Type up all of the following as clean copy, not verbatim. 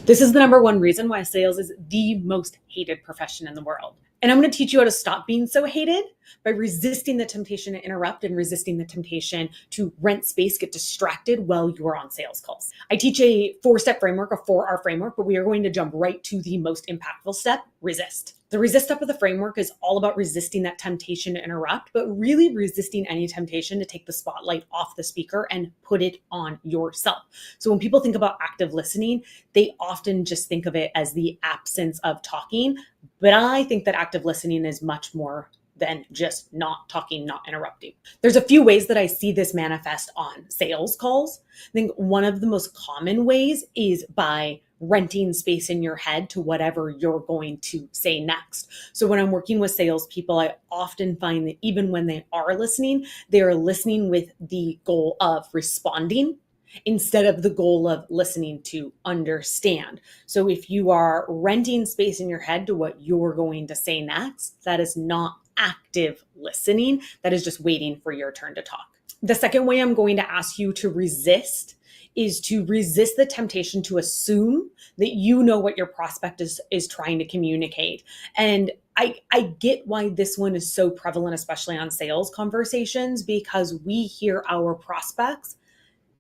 This is the number one reason why sales is the most hated profession in the world. And I'm going to teach you how to stop being so hated by resisting the temptation to interrupt and resisting the temptation to rent space, get distracted while you're on sales calls. I teach a 4-step framework, a 4R framework, but we are going to jump right to the most impactful step, resist. The resist step of the framework is all about resisting that temptation to interrupt, but really resisting any temptation to take the spotlight off the speaker and put it on yourself. So when people think about active listening, they often just think of it as the absence of talking. But I think that active listening is much more than just not talking, not interrupting. There's a few ways that I see this manifest on sales calls. I think one of the most common ways is by renting space in your head to whatever you're going to say next. So when I'm working with salespeople, I often find that even when they are listening with the goal of responding instead of the goal of listening to understand. So if you are renting space in your head to what you're going to say next, that is not active listening. That is just waiting for your turn to talk. The second way I'm going to ask you to resist is to resist the temptation to assume that you know what your prospect is trying to communicate. And I get why this one is so prevalent, especially on sales conversations, because we hear our prospects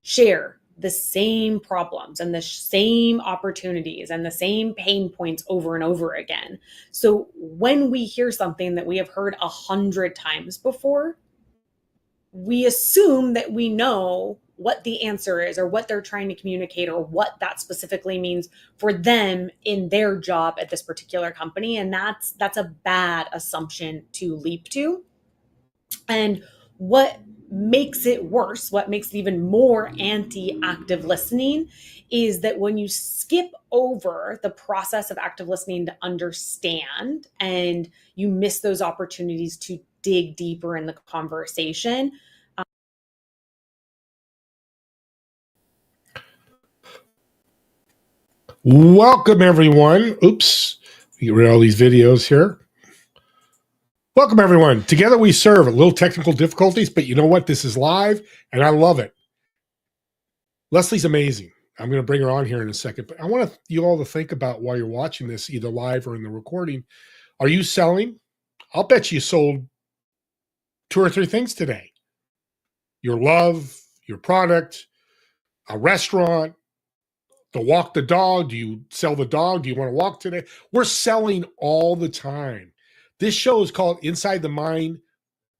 share the same problems and the same opportunities and the same pain points over and over again. So when we hear something that we have heard 100 times before, we assume that we know what the answer is or what they're trying to communicate or what that specifically means for them in their job at this particular company. And that's a bad assumption to leap to. And what makes it worse, what makes it even more anti-active listening, is that when you skip over the process of active listening to understand and you miss those opportunities to dig deeper in the conversation. Welcome, everyone. Oops, get rid of all these videos here. Welcome, everyone. Together we serve. A little technical difficulties, but you know what? This is live, and I love it. Leslie's amazing. I'm going to bring her on here in a second, but I want you all to think about while you're watching this, either live or in the recording. Are you selling? I'll bet you sold 2 or 3 things today. Your love, your product, a restaurant, to walk the dog. Do you sell the dog? Do you want to walk today? We're selling all the time. This show is called Inside the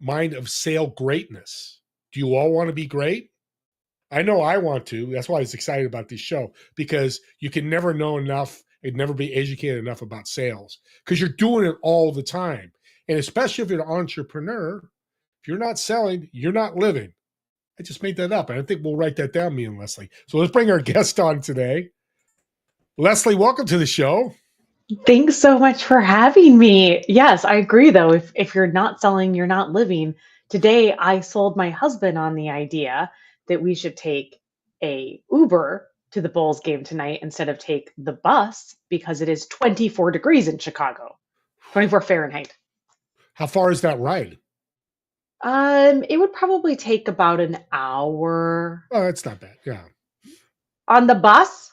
Mind of Sale Greatness. Do you all want to be great? I know I want to. That's why I was excited about this show, because you can never know enough and never be educated enough about sales, because you're doing it all the time. And especially if you're an entrepreneur, if you're not selling, you're not living. I just made that up. And I think we'll write that down, me and Leslie. So let's bring our guest on today. Leslie, welcome to the show. Thanks so much for having me. Yes, I agree, though. If you're not selling, you're not living. Today, I sold my husband on the idea that we should take a Uber to the Bulls game tonight instead of take the bus, because it is 24 degrees in Chicago, 24 Fahrenheit. How far is that ride? It would probably take about an hour. Oh, that's not bad. Yeah. On the bus?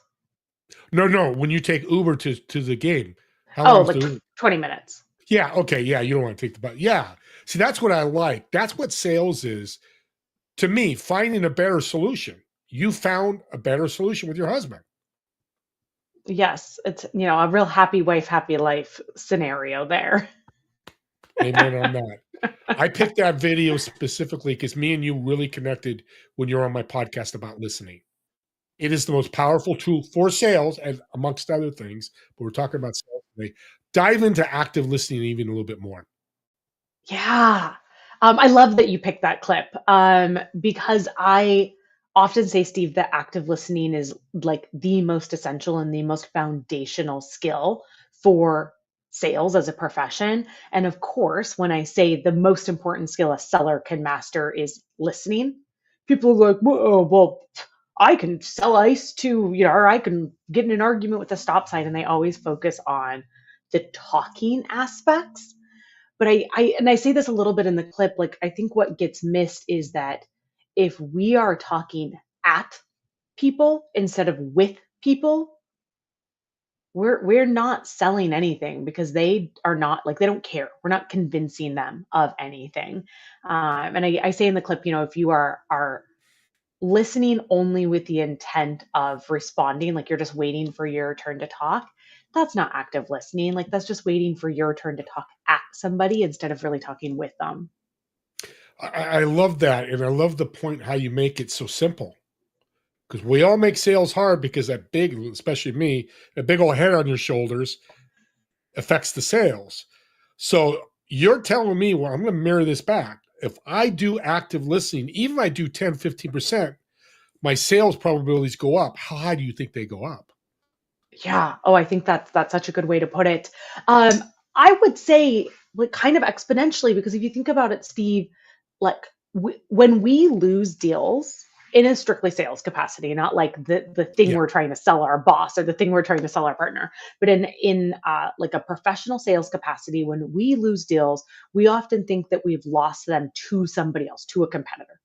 No. When you take Uber to the game, how long? Like 20 minutes. Yeah. Okay. Yeah. You don't want to take the bus. Yeah. See, that's what I like. That's what sales is to me. Finding a better solution. You found a better solution with your husband. Yes, it's a real happy wife, happy life scenario there. Amen on that. I picked that video specifically because me and you really connected when you're on my podcast about listening. It is the most powerful tool for sales, and amongst other things, but we're talking about sales today. Dive into active listening even a little bit more. Yeah. I love that you picked that clip, because I often say, Steve, that active listening is like the most essential and the most foundational skill for sales as a profession. And of course, when I say the most important skill a seller can master is listening, people are like, well, I can sell ice to, or I can get in an argument with a stop sign. And they always focus on the talking aspects. But I say this a little bit in the clip, like I think what gets missed is that if we are talking at people instead of with people, we're not selling anything because they are not like they don't care. We're not convincing them of anything. And I say in the clip, if you are listening only with the intent of responding, like you're just waiting for your turn to talk, that's not active listening. Like that's just waiting for your turn to talk at somebody instead of really talking with them. I love that. And I love the point how you make it so simple. Because we all make sales hard because that big, especially me, that big old head on your shoulders affects the sales. So you're telling me, well, I'm going to mirror this back. If I do active listening, even if I do 10, 15%, my sales probabilities go up. How high do you think they go up? Yeah. Oh, I think that's such a good way to put it. Um, I would say like kind of exponentially because if you think about it, Steve, like when we lose deals in a strictly sales capacity, not like the thing Yeah. we're trying to sell our boss or the thing we're trying to sell our partner, but in like a professional sales capacity, when we lose deals, we often think that we've lost them to somebody else, to a competitor.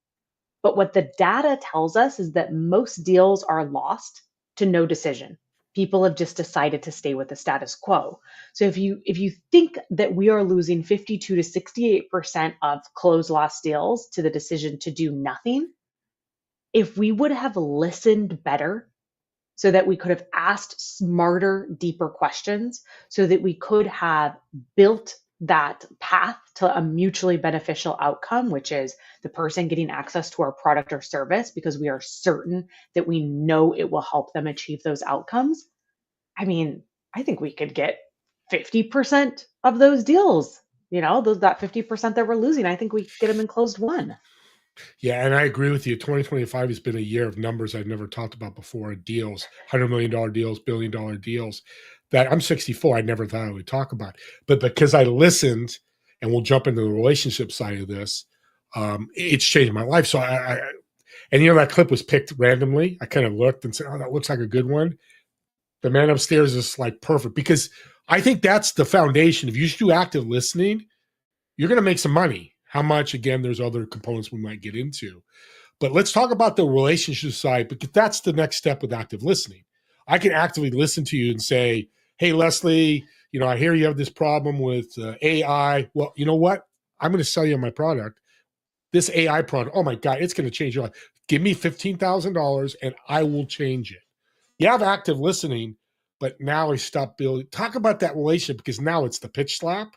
But what the data tells us is that most deals are lost to no decision. People have just decided to stay with the status quo. So if you think that we are losing 52 to 68% of closed lost deals to the decision to do nothing, if we would have listened better so that we could have asked smarter, deeper questions, so that we could have built that path to a mutually beneficial outcome, which is the person getting access to our product or service because we are certain that we know it will help them achieve those outcomes. I mean, I think we could get 50% of those deals, that 50% that we're losing. I think we could get them in closed one. Yeah, and I agree with you. 2025 has been a year of numbers I've never talked about before. Deals, $100 million deals, $1 billion deals. That I'm 64. I never thought I would talk about, but because I listened, and we'll jump into the relationship side of this. It's changed my life. So and that clip was picked randomly. I kind of looked and said, "Oh, that looks like a good one." The man upstairs is like perfect because I think that's the foundation. If you do active listening, you're going to make some money. How much? Again, there's other components we might get into. But let's talk about the relationship side because that's the next step with active listening. I can actively listen to you and say, "Hey, Leslie, I hear you have this problem with AI. Well, you know what? I'm going to sell you my product. This AI product, oh my God, it's going to change your life. Give me $15,000 and I will change it." You have active listening, but now I stop building. Talk about that relationship because now it's the pitch slap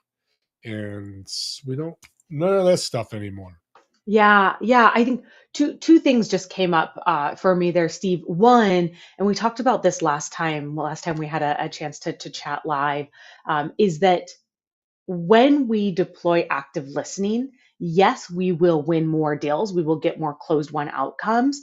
and we don't, none of that stuff anymore. Yeah, yeah. I think two things just came up for me there, Steve. One, and we talked about this last time. Last time we had a chance to chat live, is that when we deploy active listening, yes, we will win more deals. We will get more closed won outcomes.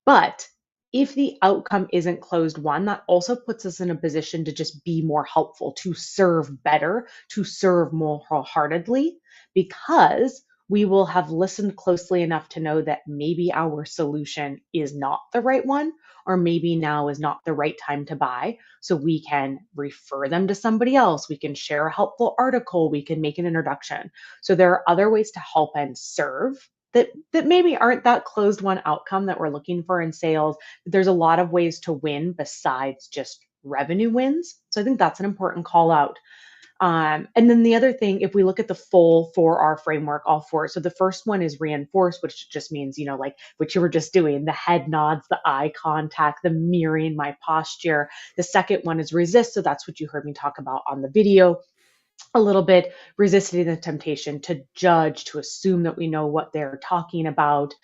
But if the outcome isn't closed won, that also puts us in a position to just be more helpful, to serve better, to serve more wholeheartedly, because we will have listened closely enough to know that maybe our solution is not the right one, or maybe now is not the right time to buy. So we can refer them to somebody else. We can share a helpful article. We can make an introduction. So there are other ways to help and serve that maybe aren't that closed one outcome that we're looking for in sales. But there's a lot of ways to win besides just revenue wins. So I think that's an important call out. And then the other thing, if we look at the full 4R framework, all four. So the first one is reinforce, which just means, like what you were just doing, the head nods, the eye contact, the mirroring my posture. The second one is resist. So that's what you heard me talk about on the video a little bit, resisting the temptation to judge, to assume that we know what they're talking about,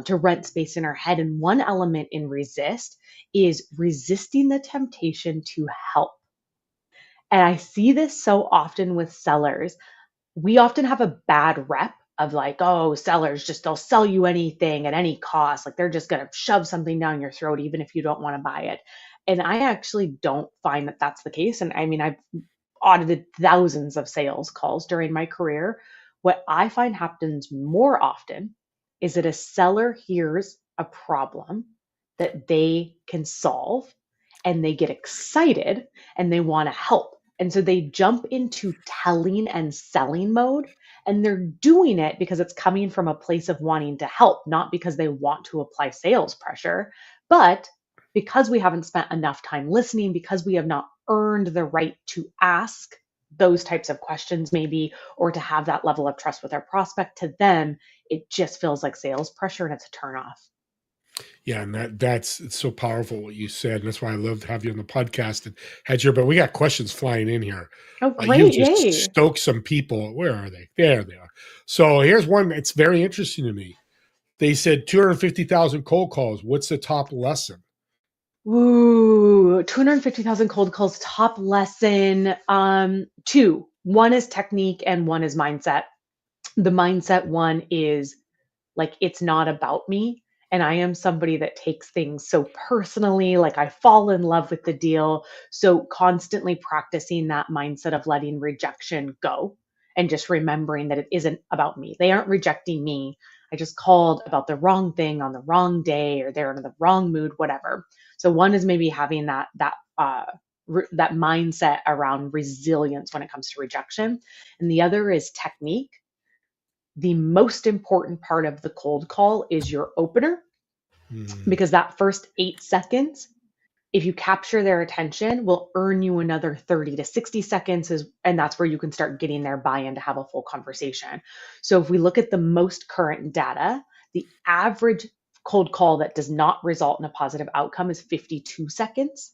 to rent space in our head. And one element in resist is resisting the temptation to help. And I see this so often with sellers. We often have a bad rep of like, oh, sellers just they'll sell you anything at any cost. Like they're just going to shove something down your throat, even if you don't want to buy it. And I actually don't find that that's the case. And I mean, I've audited thousands of sales calls during my career. What I find happens more often is that a seller hears a problem that they can solve and they get excited and they want to help. And so they jump into telling and selling mode. And they're doing it because it's coming from a place of wanting to help, not because they want to apply sales pressure. But because we haven't spent enough time listening, because we have not earned the right to ask those types of questions maybe, or to have that level of trust with our prospect, to them, it just feels like sales pressure and it's a turnoff. Yeah, and that's it's so powerful what you said, and that's why I love to have you on the podcast and had your. But we got questions flying in here. Oh, You great. just Yay. stoked some people. Where are they? There they are. So here's one that's very interesting to me. They said 250,000 cold calls. What's the top lesson? Ooh, 250,000 cold calls, top lesson. Two. One is technique and one is mindset. The mindset one is like, it's not about me. And I am somebody that takes things so personally, like I fall in love with the deal. So constantly practicing that mindset of letting rejection go and just remembering that it isn't about me. They aren't rejecting me. I just called about the wrong thing on the wrong day, or they're in the wrong mood, whatever. So one is maybe having that mindset around resilience when it comes to rejection. And the other is technique. The most important part of the cold call is your opener, Hmm. because that first 8 seconds, if you capture their attention, will earn you another 30 to 60 seconds, and that's where you can start getting their buy-in to have a full conversation. So if we look at the most current data, the average cold call that does not result in a positive outcome is 52 seconds.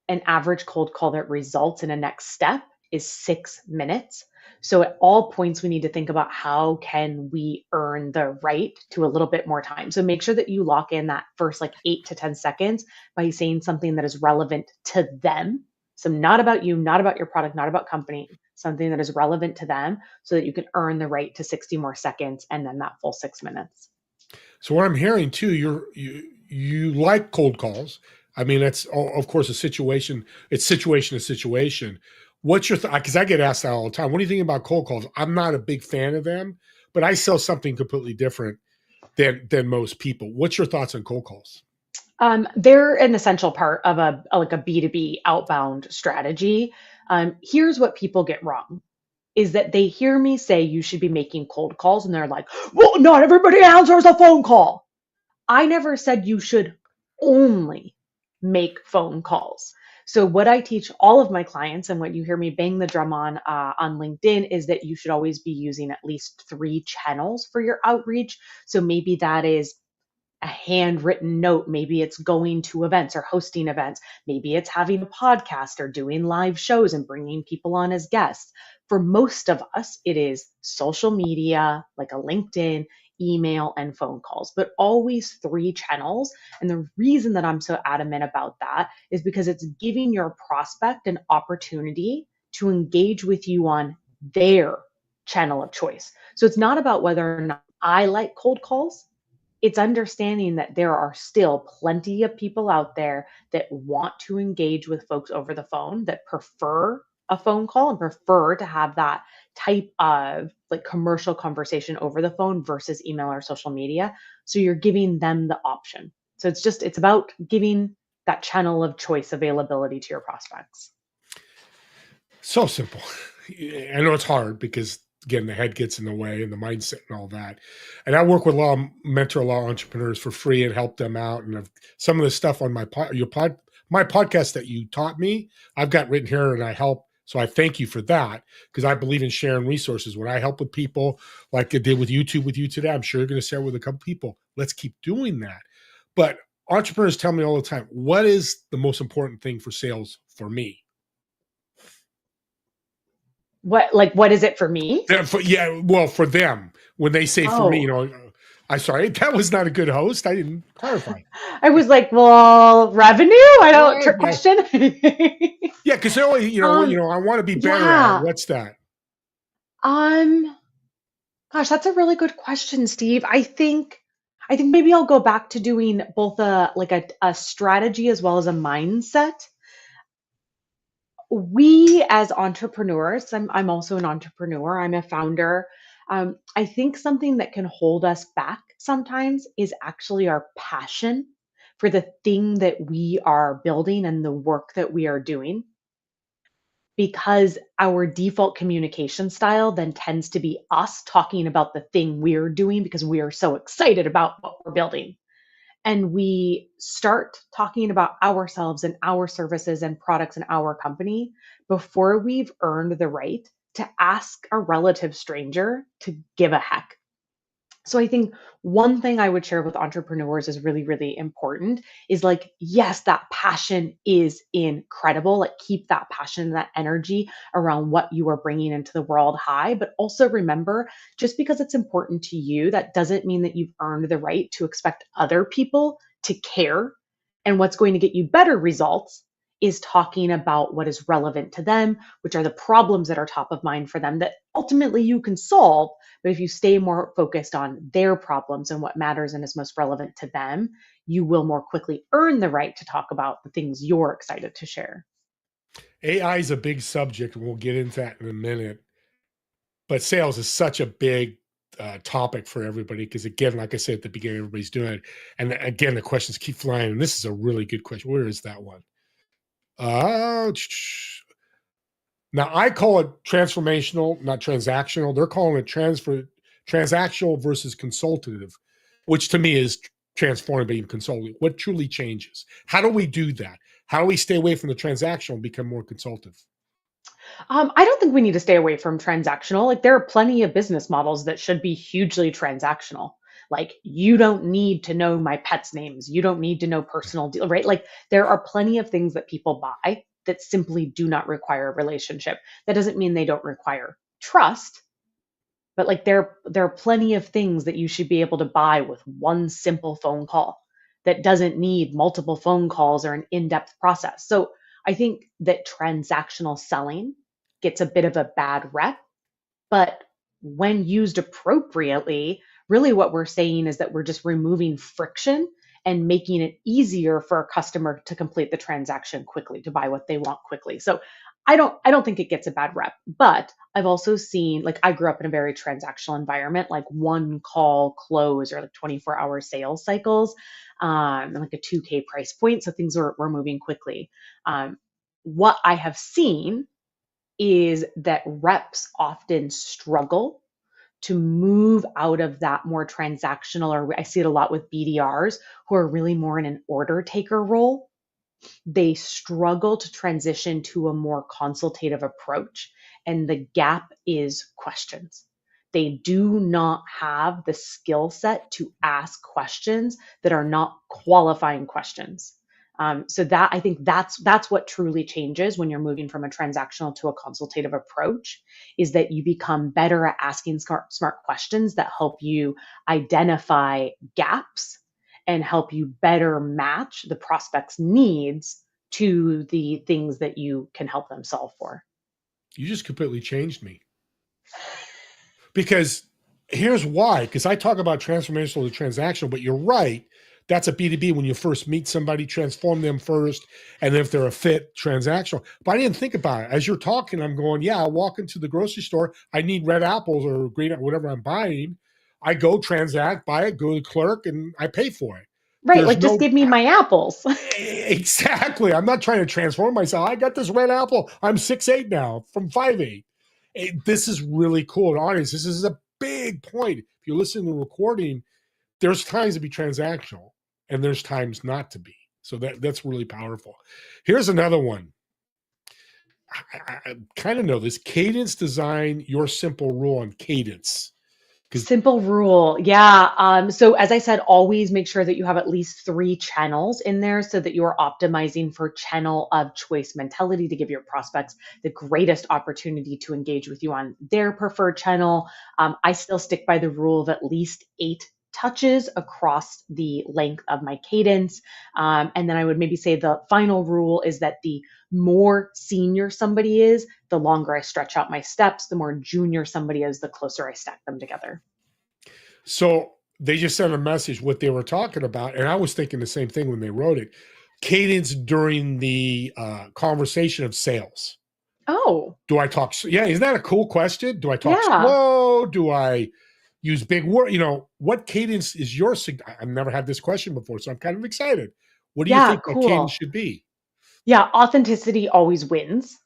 An average cold call that results in a next step is 6 minutes. So at all points, we need to think about how can we earn the right to a little bit more time. So make sure that you lock in that first like 8 to 10 seconds by saying something that is relevant to them. So not about you, not about your product, not about company, something that is relevant to them, so that you can earn the right to 60 more seconds and then that full 6 minutes. So what I'm hearing too, you like cold calls. I mean, that's of course a situation. It's situation to situation. What's your because I get asked that all the time. What do you think about cold calls? I'm not a big fan of them, but I sell something completely different than most people. What's your thoughts on cold calls? They're an essential part of a B2B outbound strategy. Here's what people get wrong is that they hear me say you should be making cold calls and they're like, well, not everybody answers a phone call. I never said you should only make phone calls. So what I teach all of my clients, and what you hear me bang the drum on LinkedIn, is that you should always be using at least 3 channels for your outreach. So maybe that is a handwritten note. Maybe it's going to events or hosting events. Maybe it's having a podcast or doing live shows and bringing people on as guests. For most of us, it is social media, like a LinkedIn, email, and phone calls, but always 3 channels. And the reason that I'm so adamant about that is because it's giving your prospect an opportunity to engage with you on their channel of choice. So it's not about whether or not I like cold calls. It's understanding that there are still plenty of people out there that want to engage with folks over the phone, that prefer a phone call and prefer to have that type of like commercial conversation over the phone versus email or social media. So you're giving them the option. So it's about giving that channel of choice availability to your prospects. So simple. I know it's hard because again, the head gets in the way and the mindset and all that. And I work with mentor a lot of entrepreneurs for free and help them out. And some of the stuff on my podcast that you taught me, I've got written here and I help. So I thank you for that, because I believe in sharing resources. When I help with people, like I did with YouTube with you today, I'm sure you're going to share with a couple people. Let's keep doing that. But entrepreneurs tell me all the time, what is the most important thing for sales for me? What is it for me? For them, when they say for me, Oh, I'm sorry, that was not a good host. I didn't clarify. I was like, well, revenue? I don't trick Yeah, question. yeah, because they're always, Um, I want to be better at it. yeah. What's that? Um, Gosh, that's a really good question, Steve. I think maybe I'll go back to doing both a strategy as well as a mindset. We as entrepreneurs, I'm also an entrepreneur, I'm a founder. I think something that can hold us back sometimes is actually our passion for the thing that we are building and the work that we are doing, because our default communication style then tends to be us talking about the thing we're doing because we are so excited about what we're building. and we start talking about ourselves and our services and products and our company before we've earned the right to ask a relative stranger to give a heck. So I think one thing I would share with entrepreneurs is really, really important is like, yes, that passion is incredible. Like, keep that passion and that energy around what you are bringing into the world high. But also remember, just because it's important to you, that doesn't mean that you've earned the right to expect other people to care. And what's going to get you better results is talking about what is relevant to them, which are the problems that are top of mind for them that ultimately you can solve. But if you stay more focused on their problems and what matters and is most relevant to them, you will more quickly earn the right to talk about the things you're excited to share. AI is a big subject, and we'll get into that in a minute. But sales is such a big topic for everybody because, again, like I said at the beginning, everybody's doing it. And again, the questions keep flying. And this is a really good question. Where is that one? Now I call it transformational, not transactional. They're calling it transactional versus consultative, which to me is transformative and consultative. What truly changes? How do we do that? How do we stay away from the transactional and become more consultative? I don't think we need to stay away from transactional. Like, there are plenty of business models that should be hugely transactional. Like, you don't need to know my pets' names. You don't need to know personal deal, right? Like, there are plenty of things that people buy that simply do not require a relationship. That doesn't mean they don't require trust, but like, there are plenty of things that you should be able to buy with one simple phone call that doesn't need multiple phone calls or an in-depth process. So I think that transactional selling gets a bit of a bad rep, but when used appropriately, really what we're saying is that we're just removing friction and making it easier for a customer to complete the transaction quickly, to buy what they want quickly. So I don't think it gets a bad rep, but I've also seen, like, I grew up in a very transactional environment, like one call close or like 24-hour sales cycles, and like a 2K price point. So things were moving quickly. What I have seen is that reps often struggle to move out of that more transactional, or I see it a lot with BDRs who are really more in an order taker role. They struggle to transition to a more consultative approach. And the gap is questions. They do not have the skill set to ask questions that are not qualifying questions. So that, I think that's what truly changes when you're moving from a transactional to a consultative approach, is that you become better at asking smart questions that help you identify gaps and help you better match the prospect's needs to the things that you can help them solve for. You just completely changed me. Because here's why. Because I talk about transformational to transactional, but you're right. That's a B2B when you first meet somebody, transform them first, and then if they're a fit, transactional. But I didn't think about it. As you're talking, I'm going, yeah, I walk into the grocery store. I need red apples or green, whatever I'm buying. I go transact, buy it, go to the clerk, and I pay for it. Right. There's Like, just give me my apples. Exactly. I'm not trying to transform myself. I got this red apple. I'm 6'8" now from 5'8". This is really cool. Audience, this is a big point. If you listen to the recording, there's times to be transactional and there's times not to be. So that's really powerful. Here's another one. I kind of know this. Cadence design, your simple rule on cadence. Simple rule. Yeah. So as I said, always make sure that you have at least 3 channels in there so that you are optimizing for channel of choice mentality to give your prospects the greatest opportunity to engage with you on their preferred channel. I still stick by the rule of at least 8 touches across the length of my cadence. And then I would maybe say the final rule is that the more senior somebody is, the longer I stretch out my steps. The more junior somebody is, the closer I stack them together. So they just sent a message what they were talking about, and I was thinking the same thing when they wrote it. Cadence during the conversation of sales. Oh. Do I talk? Yeah, isn't that a cool question? Do I talk Yeah. slow? Do I use big words? You know, what cadence is your? I've never had this question before, so I'm kind of excited. What do you think that cadence should be? Yeah, authenticity always wins.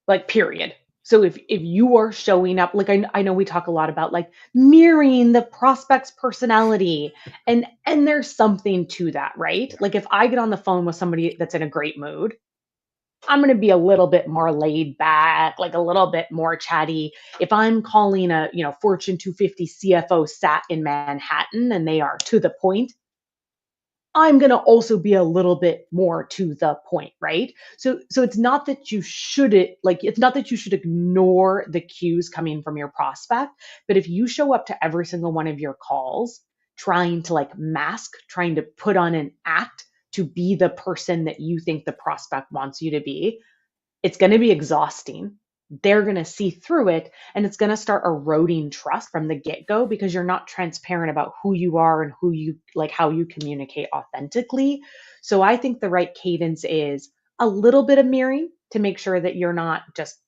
Like, period. So if you are showing up, like I know we talk a lot about like mirroring the prospect's personality, and there's something to that, right? Like if I get on the phone with somebody that's in a great mood, I'm going to be a little bit more laid back, like a little bit more chatty. If I'm calling a, Fortune 250 CFO sat in Manhattan and they are to the point, I'm going to also be a little bit more to the point, right? So it's not that you shouldn't like it's not that you should ignore the cues coming from your prospect, but if you show up to every single one of your calls trying to like mask, trying to put on an act to be the person that you think the prospect wants you to be, it's going to be exhausting. They're going to see through it and it's going to start eroding trust from the get go because you're not transparent about who you are and who you like, how you communicate authentically. So I think the right cadence is a little bit of mirroring to make sure that you're not just,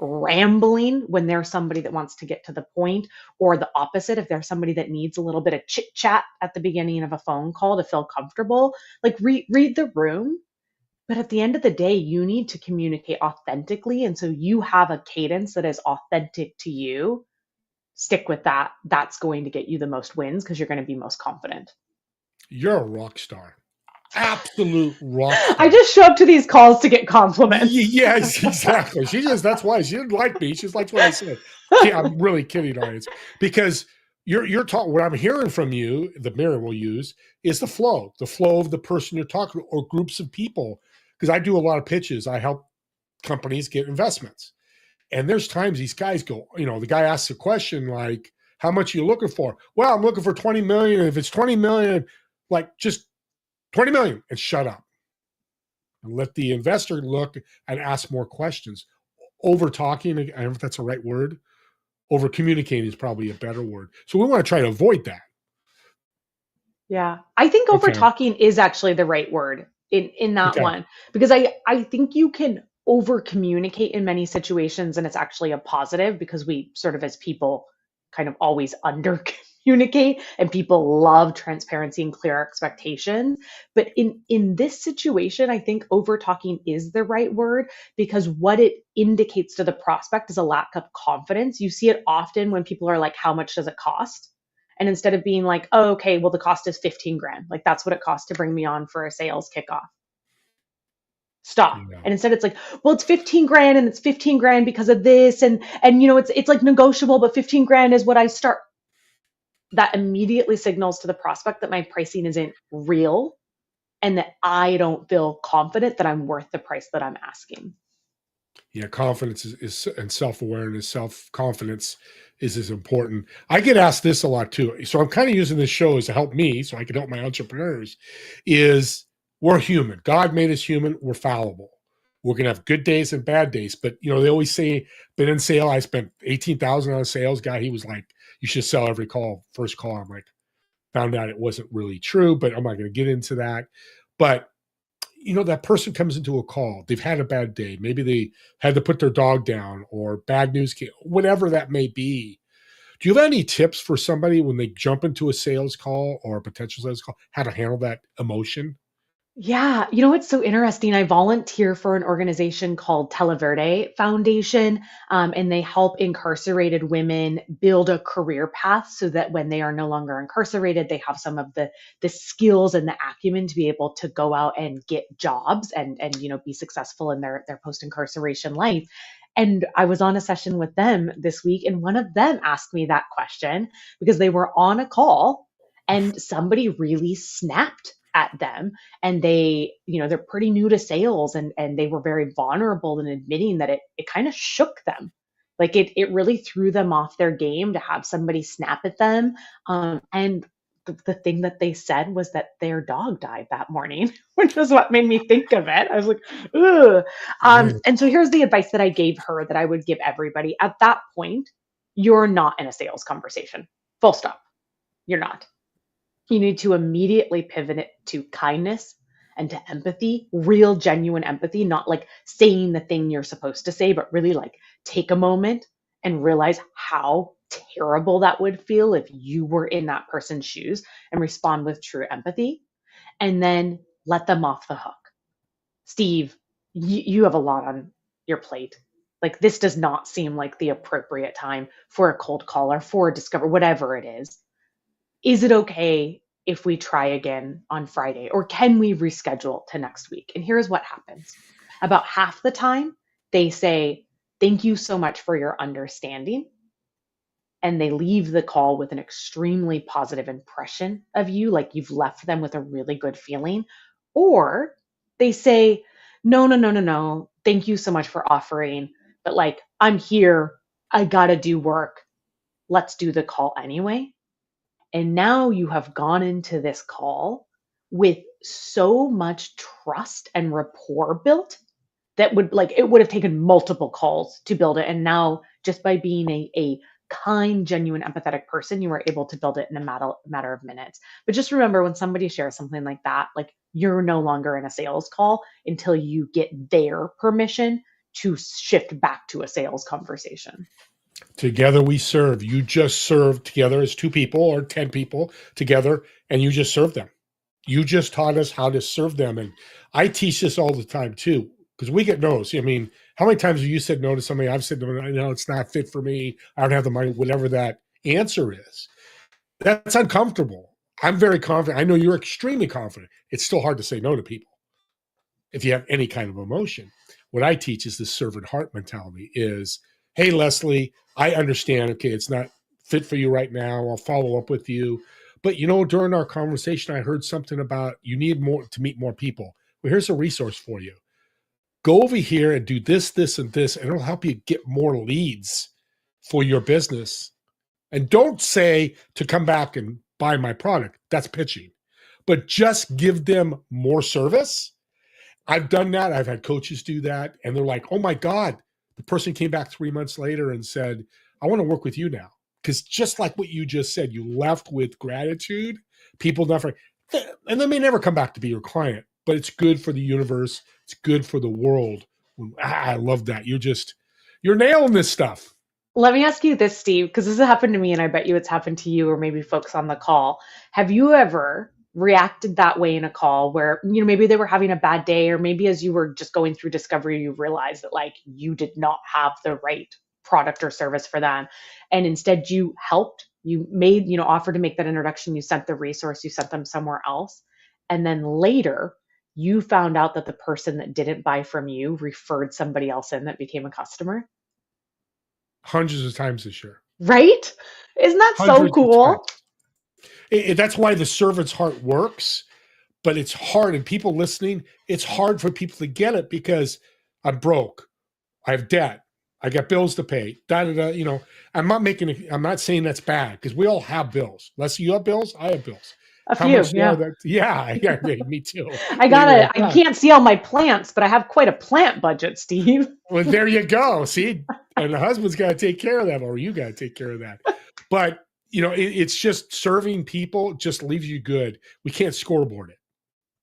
rambling when there's somebody that wants to get to the point, or the opposite. If there's somebody that needs a little bit of chit chat at the beginning of a phone call to feel comfortable, like read the room, but at the end of the day, you need to communicate authentically. And so you have a cadence that is authentic to you. Stick with that. That's going to get you the most wins because you're going to be most confident. You're a rock star. Absolute rock star. I just show up to these calls to get compliments. Yes, exactly. That's why she didn't like me. She's like what I said. I'm really kidding, audience, because you're talking. What I'm hearing from you, the mirror we'll use, is the flow of the person you're talking to, or groups of people. Because I do a lot of pitches. I help companies get investments, and there's times these guys go. The guy asks a question like, "How much are you looking for?" Well, I'm looking for 20 million. If it's 20 million, like just 20 million, and shut up. And let the investor look and ask more questions. Over talking, I don't know if that's the right word. Over communicating is probably a better word. So we want to try to avoid that. Yeah. I think over talking is actually the right word in that one, because I think you can over communicate in many situations and it's actually a positive because we sort of as people kind of always under communicate and people love transparency and clear expectations. But in this situation, I think over talking is the right word because what it indicates to the prospect is a lack of confidence. You see it often when people are like, how much does it cost? And instead of being like, oh, okay, well, the cost is 15 grand. Like that's what it costs to bring me on for a sales kickoff. Stop. Yeah. And instead it's like, well, it's 15 grand and it's 15 grand because of this. And it's like negotiable, but 15 grand is what I start. That immediately signals to the prospect that my pricing isn't real and that I don't feel confident that I'm worth the price that I'm asking. Yeah, confidence is and self-awareness, self-confidence is as important. I get asked this a lot too. So I'm kind of using this show as to help me so I can help my entrepreneurs, is we're human. God made us human. We're fallible. We're going to have good days and bad days. But, they always say, been in sale, I spent $18,000 on a sales guy. He was like, you should sell every call, first call. I'm like, found out it wasn't really true, but I'm not going to get into that. But that person comes into a call, they've had a bad day. Maybe they had to put their dog down or bad news, whatever that may be. Do you have any tips for somebody when they jump into a sales call or a potential sales call, how to handle that emotion? Yeah, it's so interesting. I volunteer for an organization called Televerde Foundation, and they help incarcerated women build a career path so that when they are no longer incarcerated, they have some of the skills and the acumen to be able to go out and get jobs and be successful in their post incarceration life. And I was on a session with them this week, and one of them asked me that question because they were on a call and somebody really snapped at them, and they're pretty new to sales, and they were very vulnerable in admitting that it kind of shook them. Like it really threw them off their game to have somebody snap at them. And the thing that they said was that their dog died that morning, which is what made me think of it. I was like, ugh. And so here's the advice that I gave her that I would give everybody. At that point, you're not in a sales conversation. Full stop. You're not. You need to immediately pivot it to kindness and to empathy, real, genuine empathy, not like saying the thing you're supposed to say, but really like take a moment and realize how terrible that would feel if you were in that person's shoes and respond with true empathy. And then let them off the hook. Steve, you have a lot on your plate. Like, this does not seem like the appropriate time for a cold call or for a discover, whatever it is. Is it okay if we try again on Friday, or can we reschedule to next week? And here's what happens. About half the time, they say, thank you so much for your understanding. And they leave the call with an extremely positive impression of you, like you've left them with a really good feeling. Or they say, no, no, no, no, no. Thank you so much for offering, but like, I'm here. I got to do work. Let's do the call anyway. And now you have gone into this call with so much trust and rapport built that it would have taken multiple calls to build it. And now, just by being a kind, genuine, empathetic person, you were able to build it in a matter of minutes. But just remember, when somebody shares something like that, like, you're no longer in a sales call until you get their permission to shift back to a sales conversation. Together we serve. You just served together as 2 people or 10 people together, and you just served them. You just taught us how to serve them. And I teach this all the time too, because we get no's. I mean, how many times have you said no to somebody? I've said, no, it's not fit for me. I don't have the money, whatever that answer is. That's uncomfortable. I'm very confident. I know you're extremely confident. It's still hard to say no to people if you have any kind of emotion. What I teach is this servant heart mentality is, hey, Leslie, I understand. Okay, it's not fit for you right now. I'll follow up with you. But, during our conversation, I heard something about you need more to meet more people. Well, here's a resource for you. Go over here and do this, this, and this, and it'll help you get more leads for your business. And don't say to come back and buy my product. That's pitching. But just give them more service. I've done that. I've had coaches do that. And they're like, oh my God. The person came back 3 months later and said, I want to work with you now. Because just like what you just said, you left with gratitude. People never, and they may never come back to be your client, but it's good for the universe. It's good for the world. I love that. You're nailing this stuff. Let me ask you this, Steve, because this has happened to me, and I bet you it's happened to you or maybe folks on the call. Have you ever reacted that way in a call where, maybe they were having a bad day, or maybe as you were just going through discovery, you realized that like you did not have the right product or service for them, and instead you helped, you made, offered to make that introduction, you sent the resource, you sent them somewhere else, and then later you found out that the person that didn't buy from you referred somebody else in that became a customer? Hundreds of times this year. Right? Isn't that so Hundreds of cool? times. That's why the servant's heart works, but it's hard. And people listening, it's hard for people to get it because I'm broke. I have debt. I got bills to pay. I'm not saying that's bad because we all have bills. Leslie, you have bills? I have bills. A few, yeah. Yeah, me too. I can't see all my plants, but I have quite a plant budget, Steve. Well, there you go. See, and the husband's got to take care of that, or you got to take care of that. But, it's just serving people just leaves you good. We can't scoreboard it.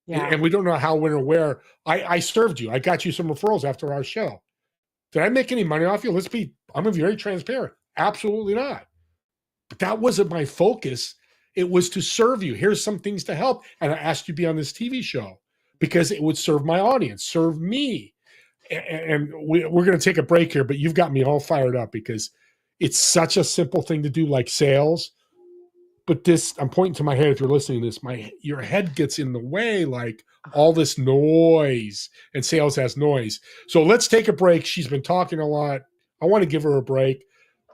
Yeah. And we don't know how, when, or where. I served you. I got you some referrals after our show. Did I make any money off you? I'm very transparent. Absolutely not. But that wasn't my focus. It was to serve you. Here's some things to help. And I asked you to be on this TV show because it would serve my audience, serve me. And we're going to take a break here, but you've got me all fired up because it's such a simple thing to do, like sales. But I'm pointing to my head if you're listening to this, your head gets in the way, like all this noise, and sales has noise. So let's take a break. She's been talking a lot. I want to give her a break,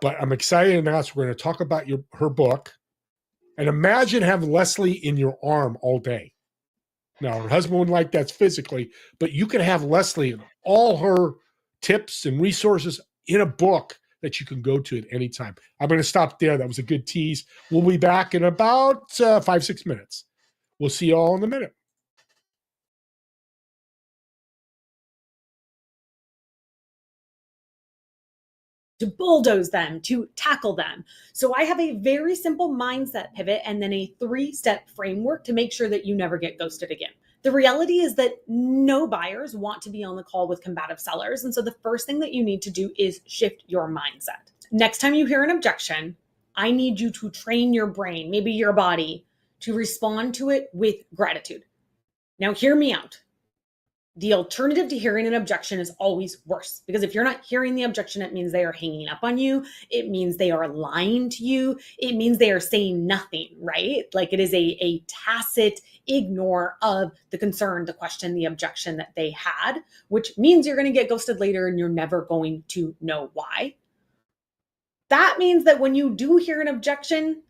but I'm excited to announce we're going to talk about her book. And imagine having Leslie in your arm all day. Now, her husband wouldn't like that physically, but you can have Leslie and all her tips and resources in a book that you can go to at any time. I'm going to stop there. That was a good tease. We'll be back in about 5-6 minutes. We'll see you all in a minute. To bulldoze them, to tackle them. So I have a very simple mindset pivot and then a 3-step framework to make sure that you never get ghosted again. The reality is that no buyers want to be on the call with combative sellers. And so the first thing that you need to do is shift your mindset. Next time you hear an objection, I need you to train your brain, maybe your body, to respond to it with gratitude. Now, hear me out. The alternative to hearing an objection is always worse, because if you're not hearing the objection, it means they are hanging up on you. It means they are lying to you. It means they are saying nothing, right? Like it is a tacit ignore of the concern, the question, the objection that they had, which means you're going to get ghosted later and you're never going to know why. That means that when you do hear an objection,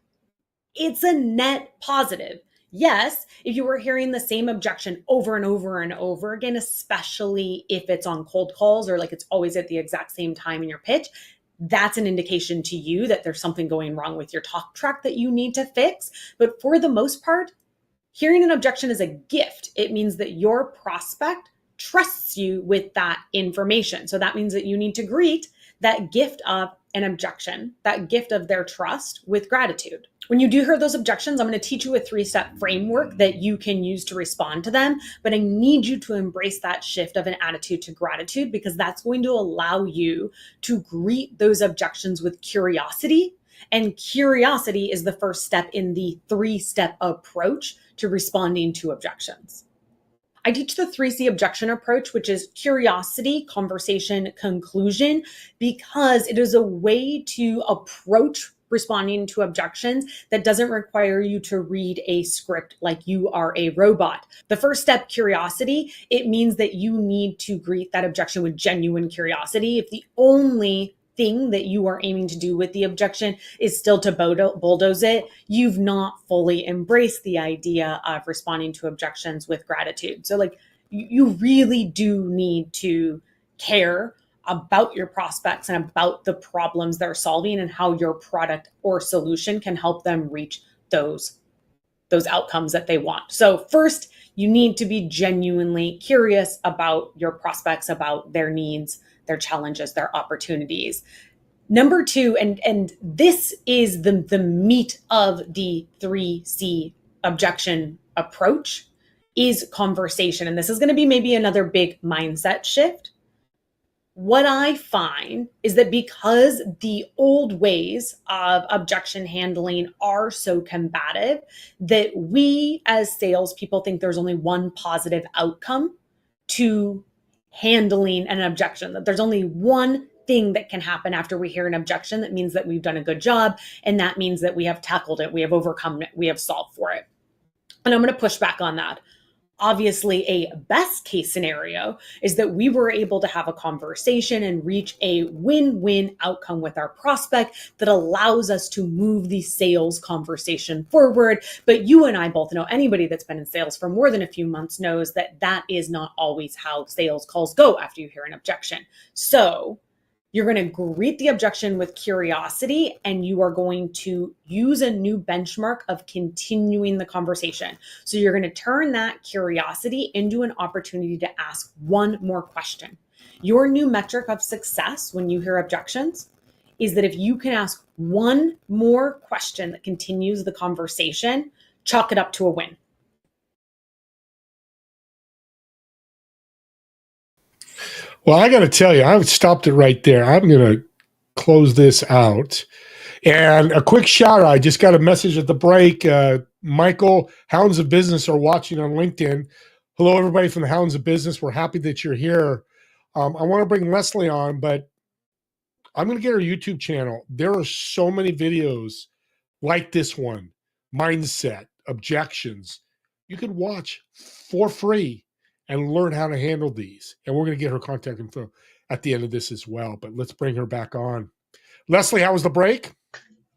it's a net positive. Yes, if you were hearing the same objection over and over and over again, especially if it's on cold calls or like it's always at the exact same time in your pitch, that's an indication to you that there's something going wrong with your talk track that you need to fix. But for the most part, hearing an objection is a gift. It means that your prospect trusts you with that information. So that means that you need to greet that gift of an objection, that gift of their trust, with gratitude. When you do hear those objections, I'm going to teach you a 3-step framework that you can use to respond to them. But I need you to embrace that shift of an attitude to gratitude, because that's going to allow you to greet those objections with curiosity. And curiosity is the first step in the 3-step approach to responding to objections. I teach the 3C objection approach, which is curiosity, conversation, conclusion, because it is a way to approach responding to objections that doesn't require you to read a script like you are a robot. The first step, curiosity, it means that you need to greet that objection with genuine curiosity. If the only thing that you are aiming to do with the objection is still to bulldoze it, you've not fully embraced the idea of responding to objections with gratitude. So like you really do need to care about your prospects and about the problems they're solving and how your product or solution can help them reach those outcomes that they want. So first, you need to be genuinely curious about your prospects, about their needs, their challenges, their opportunities. Number 2, and this is the meat of the 3C objection approach, is conversation. And this is going to be maybe another big mindset shift. What I find is that because the old ways of objection handling are so combative, that we as salespeople think there's only one positive outcome to handling an objection, that there's only one thing that can happen after we hear an objection that means that we've done a good job, and that means that we have tackled it, we have overcome it, we have solved for it. And I'm going to push back on that. Obviously, a best case scenario is that we were able to have a conversation and reach a win-win outcome with our prospect that allows us to move the sales conversation forward. But you and I both know, anybody that's been in sales for more than a few months knows that that is not always how sales calls go after you hear an objection. So you're going to greet the objection with curiosity, and you are going to use a new benchmark of continuing the conversation. So you're going to turn that curiosity into an opportunity to ask one more question. Your new metric of success when you hear objections is that if you can ask one more question that continues the conversation, chalk it up to a win. Well, I got to tell you, I've stopped it right there. I'm going to close this out. And a quick shout out. I just got a message at the break. Michael, Hounds of Business are watching on LinkedIn. Hello, everybody from the Hounds of Business. We're happy that you're here. I want to bring Leslie on, but I'm going to get her YouTube channel. There are so many videos like this one, mindset, objections. You can watch for free and learn how to handle these. And we're going to get her contact info at the end of this as well. But let's bring her back on. Leslie, how was the break?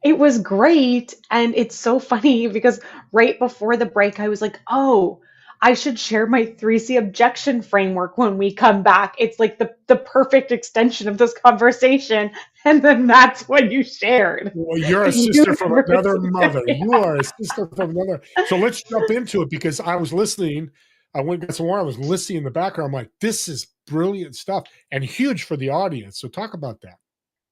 It was great. And it's so funny because right before the break, I was like, oh, I should share my 3C objection framework when we come back. It's like the perfect extension of this conversation. And then that's what you shared. Well, you're a sister from another mother. Yeah. You are a sister from another. So let's jump into it, because I was listening. I went and got some water. I was listening in the background. I'm like, this is brilliant stuff and huge for the audience. So talk about that.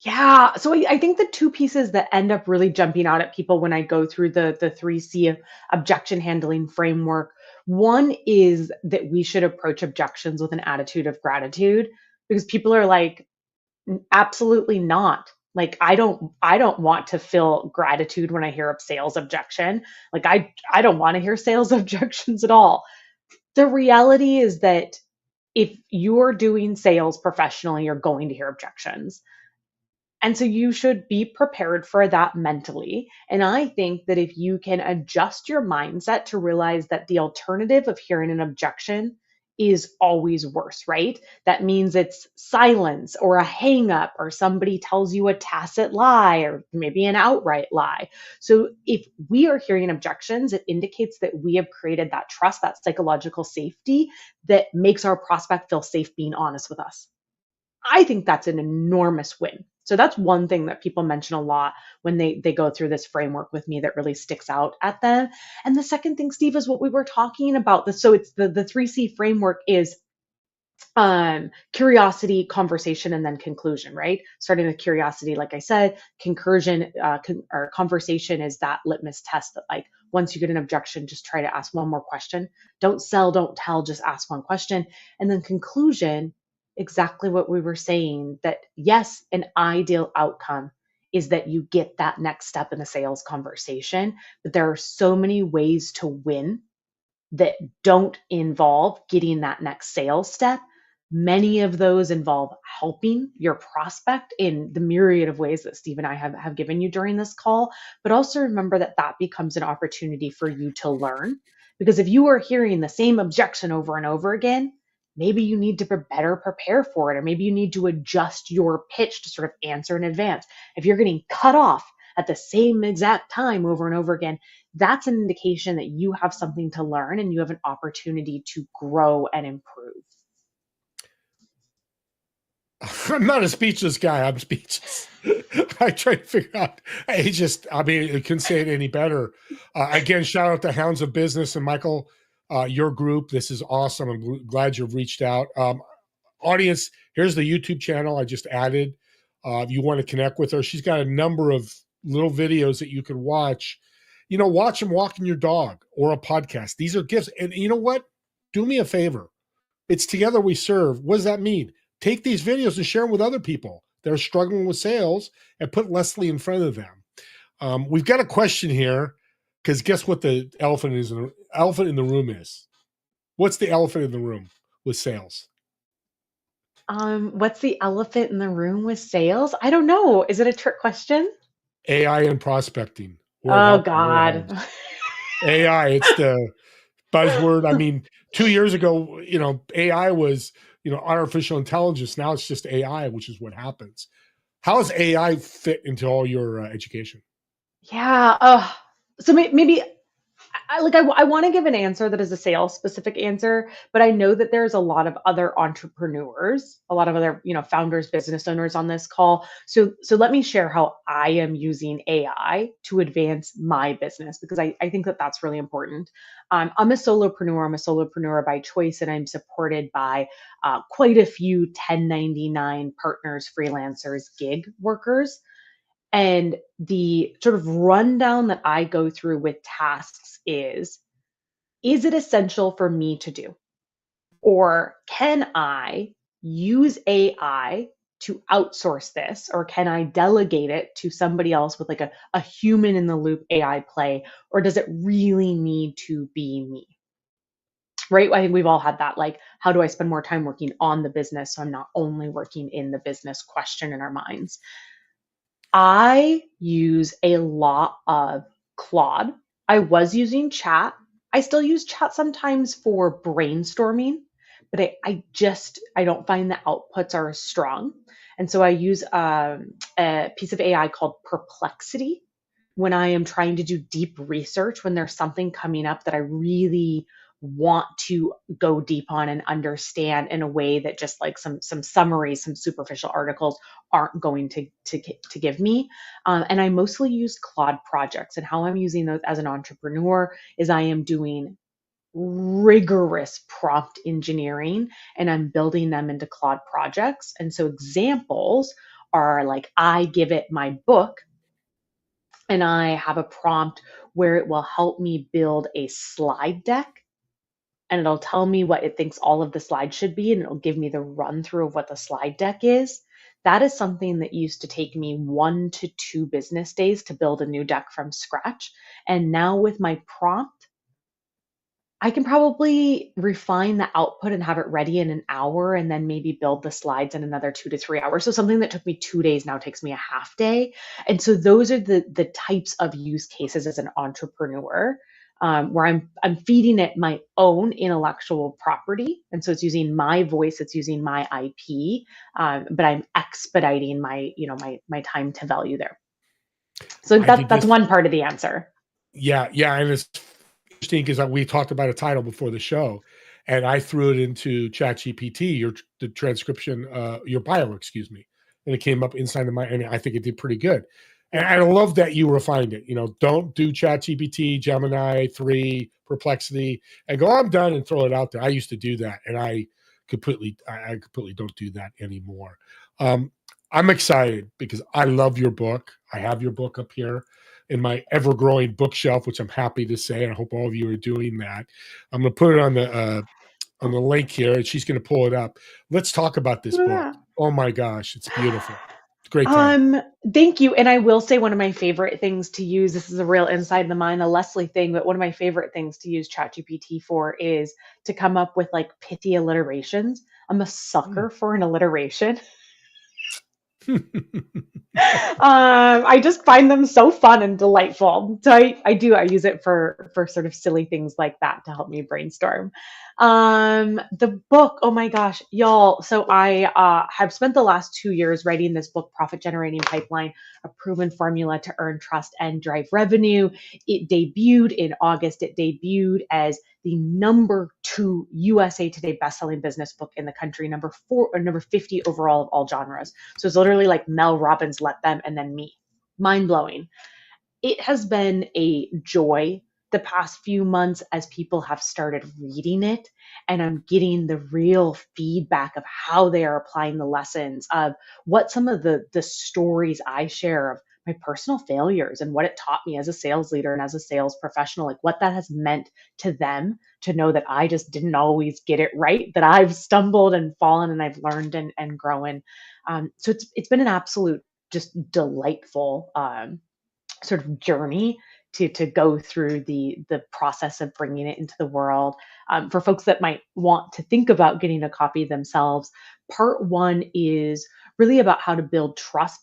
Yeah. So I think the 2 pieces that end up really jumping out at people when I go through the 3C objection handling framework, one is that we should approach objections with an attitude of gratitude, because people are like, absolutely not. Like, I don't want to feel gratitude when I hear a sales objection. Like, I don't want to hear sales objections at all. The reality is that if you're doing sales professionally, you're going to hear objections. And so you should be prepared for that mentally. And I think that if you can adjust your mindset to realize that the alternative of hearing an objection is always worse, right? That means it's silence or a hang up or somebody tells you a tacit lie or maybe an outright lie. So if we are hearing objections, it indicates that we have created that trust, that psychological safety that makes our prospect feel safe being honest with us. I think that's an enormous win. So that's one thing that people mention a lot when they go through this framework with me that really sticks out at them. And the second thing, Steve, is what we were talking about. So it's the 3C framework is curiosity, conversation, and then conclusion, right? Starting with curiosity, like I said, conclusion or conversation is that litmus test that, like, once you get an objection, just try to ask one more question. Don't sell, don't tell, just ask one question. And then conclusion, exactly what we were saying, that yes, an ideal outcome is that you get that next step in the sales conversation, but there are so many ways to win that don't involve getting that next sales step. Many of those involve helping your prospect in the myriad of ways that Steve and I have given you during this call. But also remember that that becomes an opportunity for you to learn. Because if you are hearing the same objection over and over again, maybe you need to better prepare for it, or maybe you need to adjust your pitch to sort of answer in advance. If you're getting cut off at the same exact time over and over again, that's an indication that you have something to learn and you have an opportunity to grow and improve. I'm not a speechless guy. I'm speechless. I try to figure out. I mean, it couldn't say it any better. Again, shout out to Hounds of Business and Michael, your group. This is awesome. I'm glad you've reached out. Audience, here's the YouTube channel I just added. If you want to connect with her, she's got a number of little videos that you can watch. You know, watch them walking your dog or a podcast. These are gifts. And you know what? Do me a favor. It's Together We Serve. What does that mean? Take these videos and share them with other people that are struggling with sales and put Leslie in front of them. We've got a question here, because guess what the elephant in the room is? What's the elephant in the room with sales? What's the elephant in the room with sales? I don't know. Is it a trick question? AI and prospecting. Oh God. AI, it's the buzzword. I mean, 2 years ago, AI was, artificial intelligence. Now it's just AI, which is what happens. How does AI fit into all your education? Yeah. So maybe I want to give an answer that is a sales specific answer, but I know that there's a lot of other entrepreneurs, a lot of other, founders, business owners on this call. So let me share how I am using AI to advance my business, because I think that that's really important. I'm a solopreneur. I'm a solopreneur by choice, and I'm supported by quite a few 1099 partners, freelancers, gig workers. And the sort of rundown that I go through with tasks is it essential for me to do? Or can I use AI to outsource this? Or can I delegate it to somebody else with like a human in the loop AI play? Or does it really need to be me? Right? I think we've all had that, like, how do I spend more time working on the business so I'm not only working in the business question in our minds? I use a lot of Claude. I was using chat. I still use chat sometimes for brainstorming, but I don't find the outputs are as strong. And so I use a piece of AI called Perplexity when I am trying to do deep research, when there's something coming up that I really want to go deep on and understand in a way that just like some summaries, some superficial articles aren't going to give me. And I mostly use Claude projects, and how I'm using those as an entrepreneur is I am doing rigorous prompt engineering and I'm building them into Claude projects. And so examples are like, I give it my book and I have a prompt where it will help me build a slide deck, and it'll tell me what it thinks all of the slides should be, and it'll give me the run through of what the slide deck is. That is something that used to take me 1 to 2 business days to build a new deck from scratch. And now with my prompt, I can probably refine the output and have it ready in an hour and then maybe build the slides in another 2 to 3 hours. So something that took me 2 days now takes me a half day. And so those are the types of use cases as an entrepreneur, where I'm feeding it my own intellectual property. And so it's using my voice, it's using my IP, but I'm expediting my time to value there. So I did that's this. one part of the answer. Yeah, yeah, and it's interesting because we talked about a title before the show, and I threw it into ChatGPT, the transcription, your bio, excuse me, and it came up inside of my, and I think it did pretty good. And I love that you refined it. Don't do ChatGPT, Gemini 3, Perplexity, and go, I'm done, and throw it out there. I used to do that, and I completely don't do that anymore. I'm excited because I love your book. I have your book up here in my ever-growing bookshelf, which I'm happy to say, and I hope all of you are doing that. I'm going to put it on the link here, and she's going to pull it up. Let's talk about this book. Yeah. Oh my gosh, it's beautiful. It's a great time. Thank you. And I will say one of my favorite things to use, this is a real inside the mind, a Leslie thing, but one of my favorite things to use ChatGPT for is to come up with like pithy alliterations. I'm a sucker for an alliteration. I just find them so fun and delightful. So I use it for sort of silly things like that to help me brainstorm. The book, oh my gosh, y'all. So I have spent the last 2 years writing this book, Profit Generating Pipeline, a proven formula to earn trust and drive revenue. It debuted in August. It debuted as the #2 USA Today bestselling business book in the country, #4 or #50 overall of all genres. So it's literally like Mel Robbins, Let Them, and then me. Mind blowing. It has been a joy the past few months as people have started reading it, and I'm getting the real feedback of how they are applying the lessons, of what some of the stories I share of my personal failures and what it taught me as a sales leader and as a sales professional, like what that has meant to them, to know that I just didn't always get it right, that I've stumbled and fallen and I've learned and grown. So it's been an absolute just delightful sort of journey to go through the process of bringing it into the world. For folks that might want to think about getting a copy themselves, part one is really about how to build trust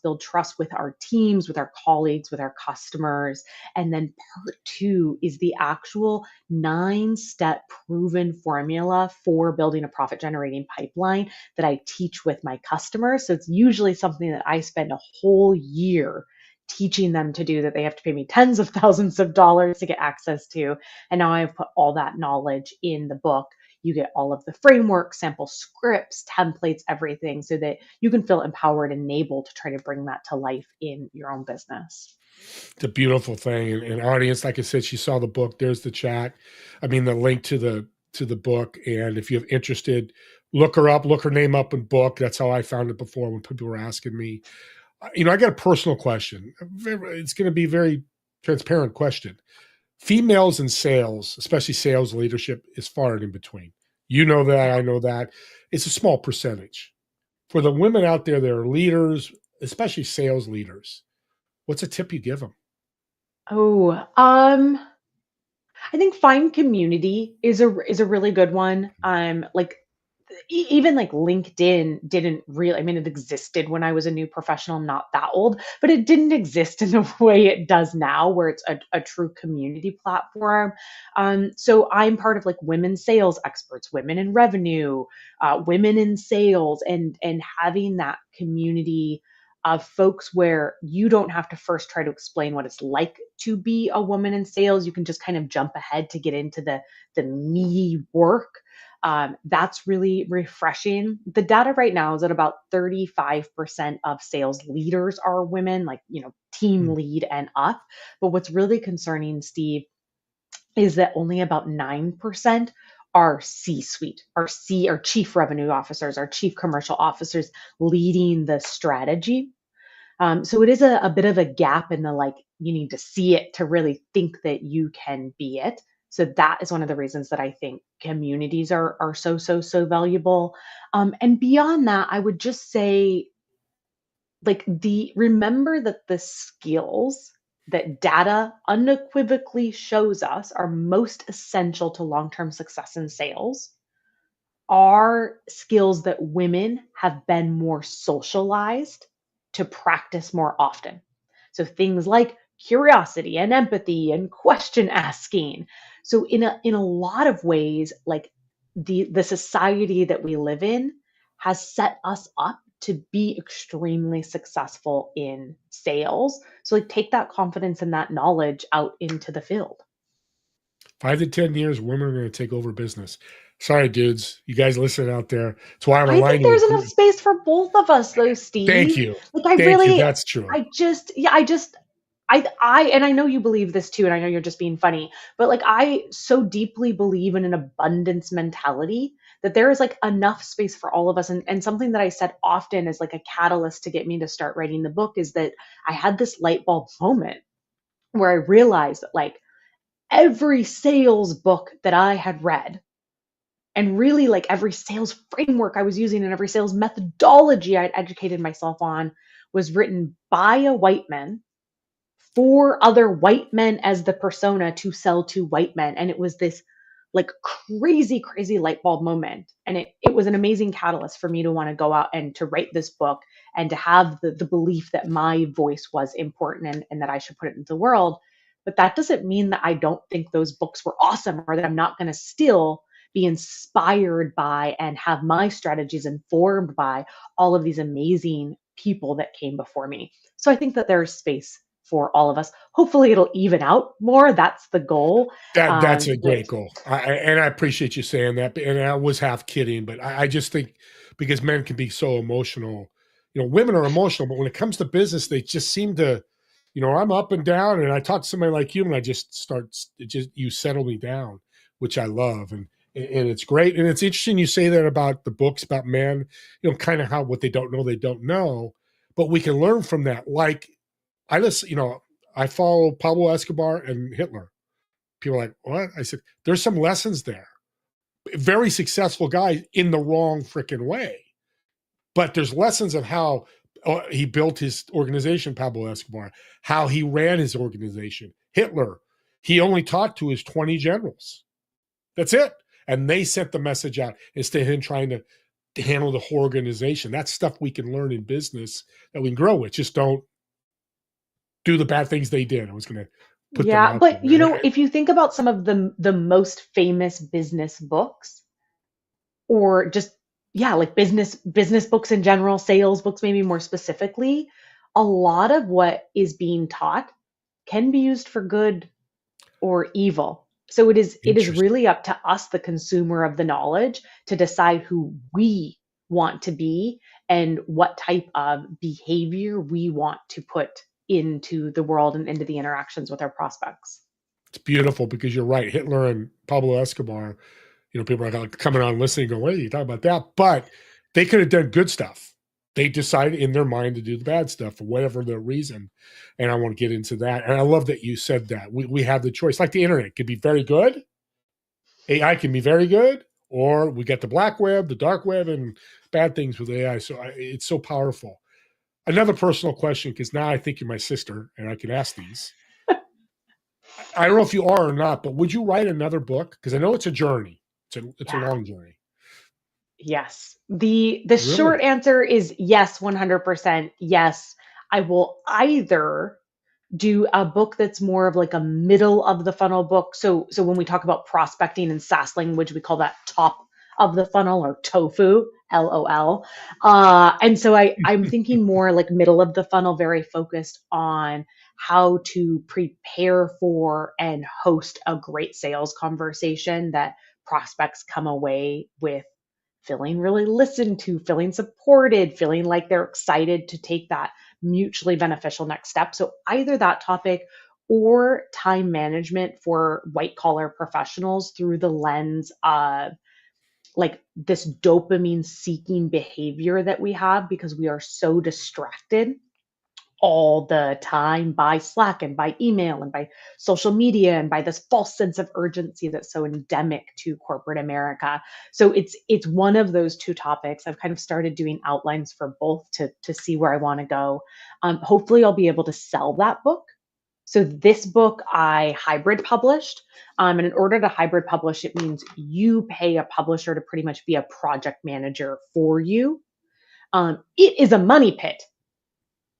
with our teams, with our colleagues, with our customers. And then part two is the actual 9-step proven formula for building a profit generating pipeline that I teach with my customers. So it's usually something that I spend a whole year teaching them to do, that they have to pay me tens of thousands of dollars to get access to. And now I've put all that knowledge in the book. You get all of the framework, sample scripts, templates, everything, so that you can feel empowered and able to try to bring that to life in your own business. It's a beautiful thing. And audience, like I said, she saw the book. There's the chat. I mean, the link to the book. And if you're interested, look her up, look her name up in book. That's how I found it before when people were asking me. I got a personal question. It's going to be a very transparent question. Females in sales, especially sales leadership, is far and in between. You know that. I know that. It's a small percentage. For the women out there that are leaders, especially sales leaders, what's a tip you give them? Oh, I think find community is a really good one. Like even like LinkedIn didn't really, I mean, it existed when I was a new professional. I'm not that old, but it didn't exist in the way it does now, where it's a true community platform. So I'm part of like women sales experts, women in revenue, women in sales, and having that community of folks where you don't have to first try to explain what it's like to be a woman in sales. You can just kind of jump ahead to get into the meaty work. That's really refreshing. The data right now is that about 35% of sales leaders are women, like, team lead and up. But what's really concerning, Steve, is that only about 9% are C-suite, our chief revenue officers, our chief commercial officers leading the strategy. So it is a bit of a gap in the, like, you need to see it to really think that you can be it. So that is one of the reasons that I think communities are so valuable. And beyond that, I would just say, like, remember that the skills that data unequivocally shows us are most essential to long-term success in sales are skills that women have been more socialized to practice more often. So things like curiosity and empathy and question asking. So in a lot of ways, like the society that we live in has set us up to be extremely successful in sales. So like take that confidence and that knowledge out into the field. 5 to 10 years, women are going to take over business. Sorry, dudes. You guys listening out there. That's why I'm I think aligning there's with enough you. space for both of us though, Thank Steve. you. Like I Thank you. really, That's true. and I know you believe this too, and I know you're just being funny, but like I so deeply believe in an abundance mentality that there is like enough space for all of us. And something that I said often is like a catalyst to get me to start writing the book is that I had this light bulb moment where I realized that like every sales book that I had read, and really like every sales framework I was using and every sales methodology I'd educated myself on was written by a white man for other white men as the persona to sell to white men. And it was this like crazy, crazy light bulb moment. And it was an amazing catalyst for me to want to go out and to write this book and to have the belief that my voice was important and that I should put it into the world. But that doesn't mean that I don't think those books were awesome or that I'm not going to still be inspired by and have my strategies informed by all of these amazing people that came before me. So I think that there's space for all of us. Hopefully, it'll even out more. That's the goal. That's a But great goal. And I appreciate you saying that. And I was half kidding, but I just think because men can be so emotional, women are emotional, but when it comes to business, they just seem to, I'm up and down. And I talk to somebody like you, and I just you settle me down, which I love. And it's great. And it's interesting you say that about the books about men, kind of how what they don't know. But we can learn from that. Like I follow Pablo Escobar and Hitler. People are like, what? I said, there's some lessons there. Very successful guy in the wrong freaking way. But there's lessons of how he built his organization, Pablo Escobar, how he ran his organization. Hitler, he only talked to his 20 generals. That's it. And they sent the message out instead of him trying to handle the whole organization. That's stuff we can learn in business that we can grow with. Just don't do the bad things they did. I was going to put them yeah, out but there. if you think about some of the most famous business books, or just yeah, like business books in general, sales books maybe more specifically, a lot of what is being taught can be used for good or evil. So it is Interesting. really up to us, the consumer of the knowledge, to decide who we want to be and what type of behavior we want to put into the world and into the interactions with our prospects. It's beautiful because you're right. Hitler and Pablo Escobar, people are like coming on listening, going, what are you talking about that? But they could have done good stuff. They decided in their mind to do the bad stuff for whatever their reason. And I want to get into that. And I love that you said that. We have the choice. Like the internet could be very good. AI can be very good. Or we got the black web, the dark web, and bad things with AI. So it's so powerful. Another personal question, because now I think you're my sister and I can ask these. I don't know if you are or not, but would you write another book? Because I know it's a journey. It's a Yeah. long journey. Yes. The short Really? answer is yes, 100%. Yes. I will either do a book that's more of like a middle of the funnel book. So when we talk about prospecting in SaaS language, we call that top of the funnel or tofu, LOL. And so I'm thinking more like middle of the funnel, very focused on how to prepare for and host a great sales conversation that prospects come away with feeling really listened to, feeling supported, feeling like they're excited to take that mutually beneficial next step. So either that topic or time management for white collar professionals through the lens of like this dopamine seeking behavior that we have because we are so distracted all the time by Slack and by email and by social media and by this false sense of urgency that's so endemic to corporate America. So it's one of those two topics. I've kind of started doing outlines for both to see where I want to go. Hopefully, I'll be able to sell that book So this book I hybrid published. And in order to hybrid publish, it means you pay a publisher to pretty much be a project manager for you. It is a money pit.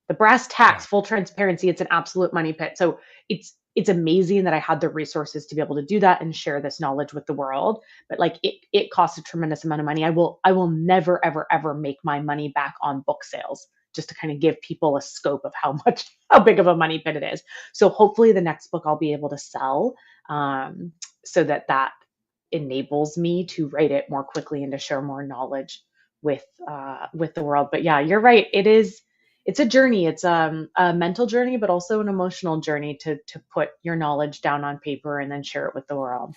The brass tacks, full transparency, it's an absolute money pit. So it's amazing that I had the resources to be able to do that and share this knowledge with the world. But like it costs a tremendous amount of money. I will never, ever, ever make my money back on book sales, just to kind of give people a scope of how big of a money pit it is. So hopefully the next book I'll be able to sell, so that enables me to write it more quickly and to share more knowledge with the world. But yeah, you're right. It's a journey. It's a mental journey, but also an emotional journey to put your knowledge down on paper and then share it with the world.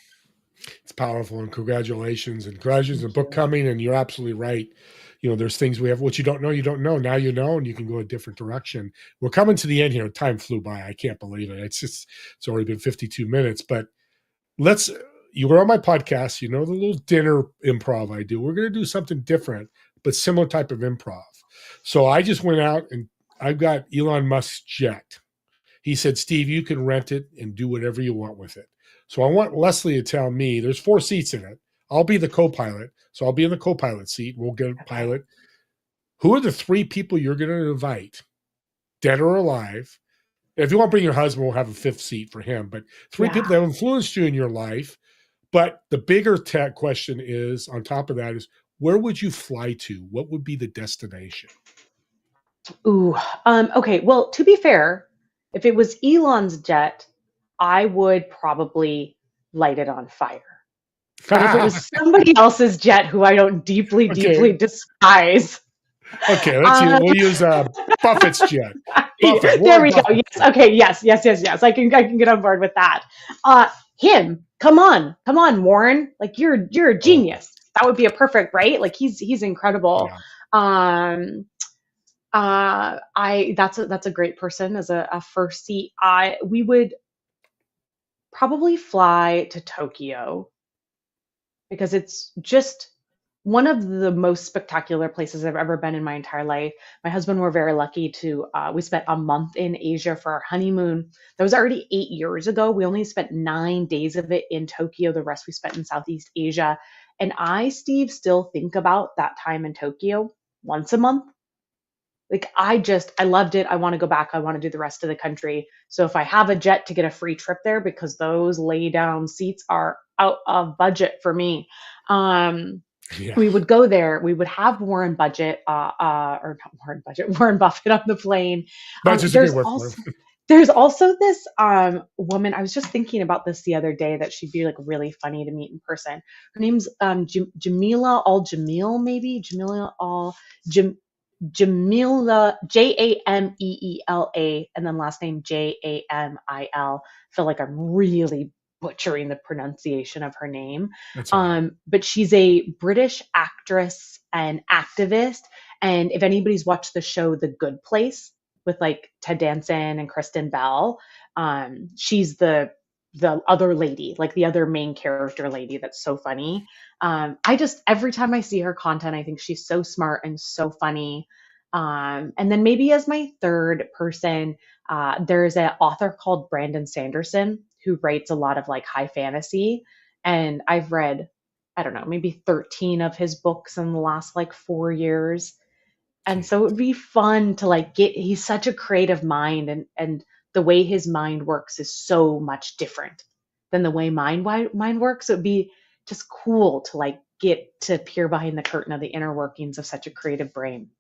It's powerful, and congratulations. And congratulations on the book coming. And you're absolutely right. There's things we have, what you don't know, now you know, and you can go a different direction. We're coming to the end here. Time flew by. I can't believe it. It's already been 52 minutes, but you were on my podcast, the little dinner improv I do. We're going to do something different, but similar type of improv. So I just went out and I've got Elon Musk's jet. He said, Steve, you can rent it and do whatever you want with it. So I want Leslie to tell me, there's 4 seats in it. I'll be the co-pilot. So I'll be in the co-pilot seat. We'll get a pilot. Who are the 3 people you're going to invite, dead or alive? If you want to bring your husband, we'll have a 5th seat for him. But 3 people that have influenced you in your life. But the bigger question is, on top of that, is where would you fly to? What would be the destination? Ooh, okay. Well, to be fair, if it was Elon's jet, I would probably light it on fire. But if it was somebody else's jet who I don't deeply despise. Okay, we'll use Buffett's jet. Buffett. There we go. Yes. Okay. Yes. I can get on board with that. Him. Come on, Warren. Like you're a genius. That would be a perfect, right? Like he's incredible. Yeah. That's a great person as a first seat. We would probably fly to Tokyo because it's just one of the most spectacular places I've ever been in my entire life. My husband were very lucky we spent a month in Asia for our honeymoon. That was already 8 years ago. We only spent 9 days of it in Tokyo. The rest we spent in Southeast Asia. And I, Steve, still think about that time in Tokyo once a month. Like I loved it. I want to go back. I want to do the rest of the country. So if I have a jet to get a free trip there, because those lay down seats are out of budget for me. We would go there. We would have Warren Buffett on the plane. There's also this woman. I was just thinking about this the other day, that she'd be like really funny to meet in person. Her name's Jamila Al-Jamil, maybe Jamila Jameela, and then last name Jamil. I feel like I'm really butchering the pronunciation of her name. But she's a British actress and activist. And if anybody's watched the show The Good Place with like Ted Danson and Kristen Bell, she's the other lady, like the other main character lady that's so funny. Every time I see her content, I think she's so smart and so funny. And then maybe as my third person, there's an author called Brandon Sanderson who writes a lot of like high fantasy. And I've read, I don't know, maybe 13 of his books in the last like 4 years. And so it would be fun to like he's such a creative mind, and the way his mind works is so much different than the way mine works. It would be just cool to like get to peer behind the curtain of the inner workings of such a creative brain.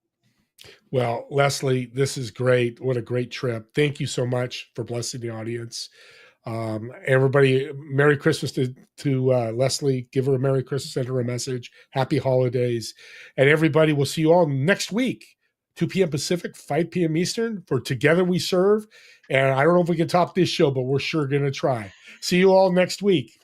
Well, Leslie, this is great. What a great trip. Thank you so much for blessing the audience. Everybody, Merry Christmas to Leslie. Give her a Merry Christmas, send her a message. Happy holidays. And everybody, we'll see you all next week, 2 p.m. Pacific, 5 p.m. Eastern, for Together We Serve. And I don't know if we can top this show, but we're sure going to try. See you all next week.